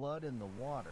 blood in the water.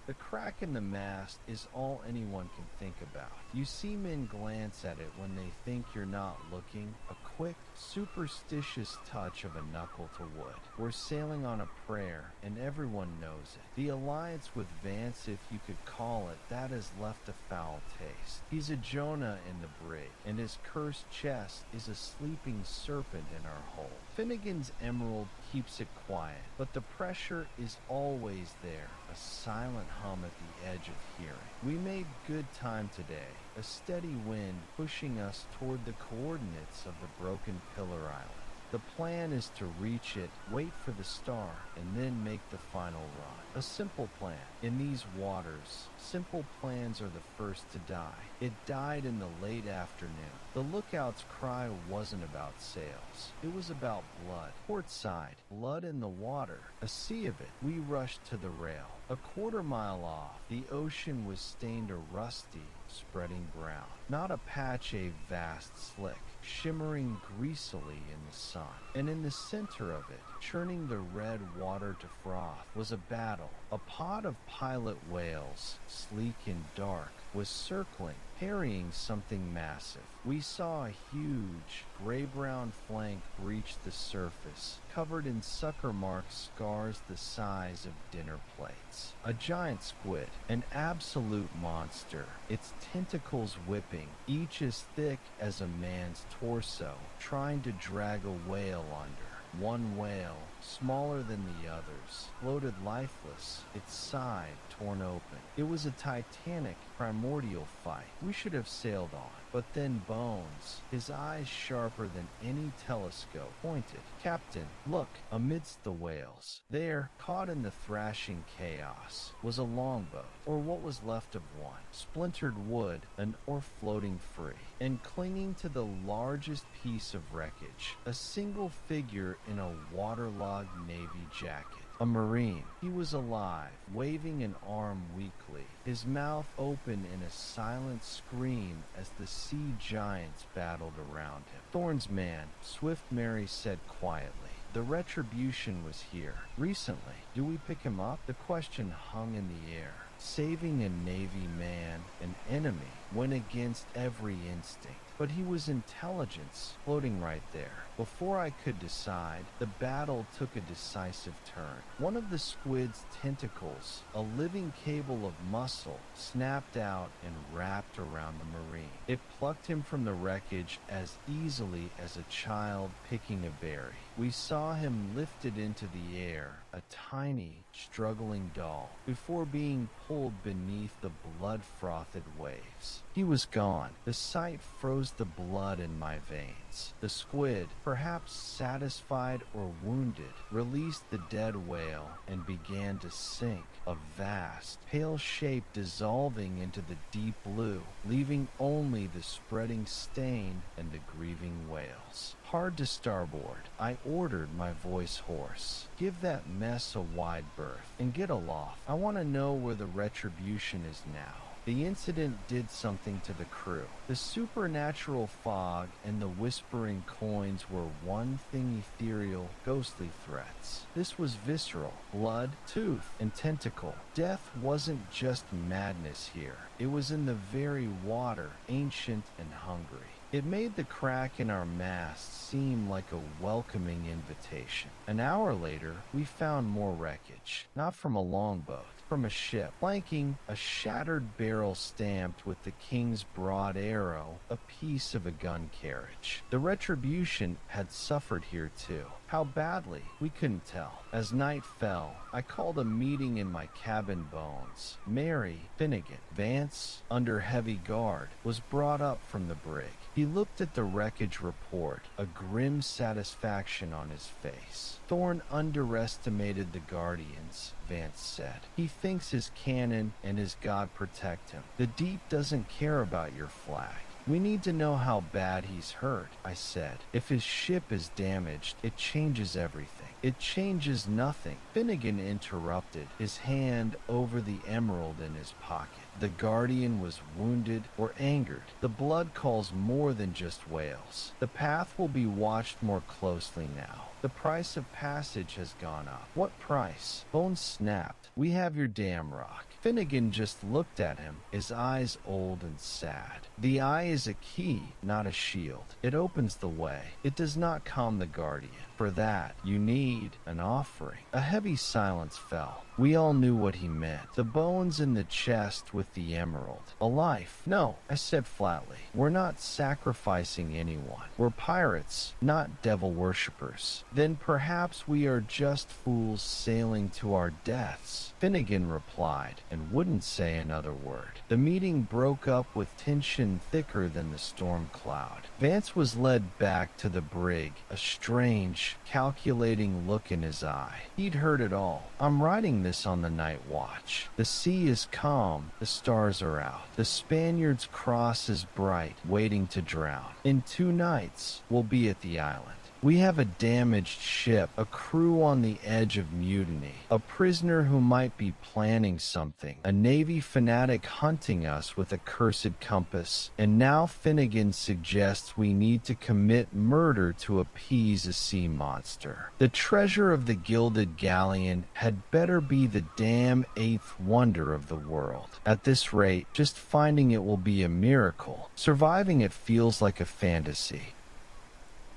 The crack in the mast is all anyone can think about. You see men glance at it when they think you're not looking, a quick, superstitious touch of a knuckle to wood. We're sailing on a prayer, and everyone knows it. The alliance with Vance, if you could call it, that has left a foul taste. He's a Jonah in the brig, and his cursed chest is a sleeping serpent in our hold. Finnegan's emerald keeps it quiet, but the pressure is always there, a silent hum at the edge of hearing. We made good time today, a steady wind pushing us toward the coordinates of the broken pillar island. The plan is to reach it, wait for the star, and then make the final run. A simple plan. In these waters, simple plans are the first to die. It died in the late afternoon. The lookout's cry wasn't about sails. It was about blood. Port side, blood in the water. A sea of it. We rushed to the rail. A quarter-mile off, the ocean was stained a rusty, spreading brown. Not a patch, a vast slick, shimmering greasily in the sun. And in the center of it, churning the red water to froth, was a battle. A pod of pilot whales, sleek and dark, was circling, harrying something massive. We saw a huge, gray-brown flank breach the surface, covered in sucker mark scars the size of dinner plates. A giant squid, an absolute monster, its tentacles whipping, each as thick as a man's torso, trying to drag a whale under. One whale, smaller than the others, floated lifeless, its side torn open. It was a titanic, primordial fight. We should have sailed on. But then Bones, his eyes sharper than any telescope, pointed. "Captain, look!" Amidst the whales, there, caught in the thrashing chaos, was a longboat, or what was left of one. Splintered wood, an oar floating free. And clinging to the largest piece of wreckage, a single figure in a waterlogged navy jacket. A Marine. He was alive, waving an arm weakly, his mouth open in a silent scream as the sea giants battled around him. "Thorne's man," Swift Mary said quietly. "The Retribution was here. Recently. Do we pick him up?" The question hung in the air. Saving a Navy man, an enemy, went against every instinct. But he was intelligence, floating right there. Before I could decide, the battle took a decisive turn. One of the squid's tentacles, a living cable of muscle, snapped out and wrapped around the Marine. It plucked him from the wreckage as easily as a child picking a berry. We saw him lifted into the air, a tiny, struggling doll, before being pulled beneath the blood-frothed waves. He was gone. The sight froze the blood in my veins. The squid, perhaps satisfied or wounded, released the dead whale and began to sink, a vast, pale shape dissolving into the deep blue, leaving only the spreading stain and the grieving whales. Hard to starboard, I ordered, my voice hoarse. "Give that mess a wide berth and get aloft. I want to know where the Retribution is now." The incident did something to the crew. The supernatural fog and the whispering coins were one thing ethereal, ghostly threats. This was visceral. Blood, tooth, and tentacle. Death wasn't just madness here. It was in the very water, ancient and hungry. It made the crack in our mast seem like a welcoming invitation. An hour later, we found more wreckage. Not from a longboat, from a ship, flanking a shattered barrel stamped with the King's broad arrow, a piece of a gun carriage. The Retribution had suffered here too. How badly, we couldn't tell. As night fell, I called a meeting in my cabin. Bones, Mary, Finnegan, Vance, under heavy guard, was brought up from the brig. He looked at the wreckage report, a grim satisfaction on his face. "Thorne underestimated the Guardians," Vance said. "He thinks his cannon and his God protect him. The deep doesn't care about your flag. We need to know how bad he's hurt," I said. "If his ship is damaged, it changes everything." "It changes nothing," Finnegan interrupted, his hand over the emerald in his pocket. The Guardian was wounded or angered. The blood calls more than just wails. The path will be watched more closely now. The price of passage has gone up. What price? Bone snapped. We have your damn rock. Finnegan just looked at him, his eyes old and sad. The eye is a key, not a shield. It opens the way. It does not calm the Guardian. For that, you need an offering. A heavy silence fell. We all knew what he meant. The bones in the chest with the emerald. A life. No, I said flatly. We're not sacrificing anyone. We're pirates, not devil worshippers. Then perhaps we are just fools sailing to our deaths. Finnegan replied, and wouldn't say another word. The meeting broke up with tension thicker than the storm cloud. Vance was led back to the brig, a strange, calculating look in his eye. He'd heard it all. I'm writing this on the night watch. The sea is calm, the stars are out. The Spaniard's cross is bright, waiting to drown. In 2 nights, we'll be at the island. We have a damaged ship, a crew on the edge of mutiny, a prisoner who might be planning something, a Navy fanatic hunting us with a cursed compass, and now Finnegan suggests we need to commit murder to appease a sea monster. The treasure of the gilded galleon had better be the damn 8th wonder of the world. At this rate, just finding it will be a miracle. Surviving it feels like a fantasy.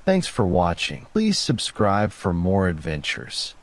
Thanks for watching. Please subscribe for more adventures.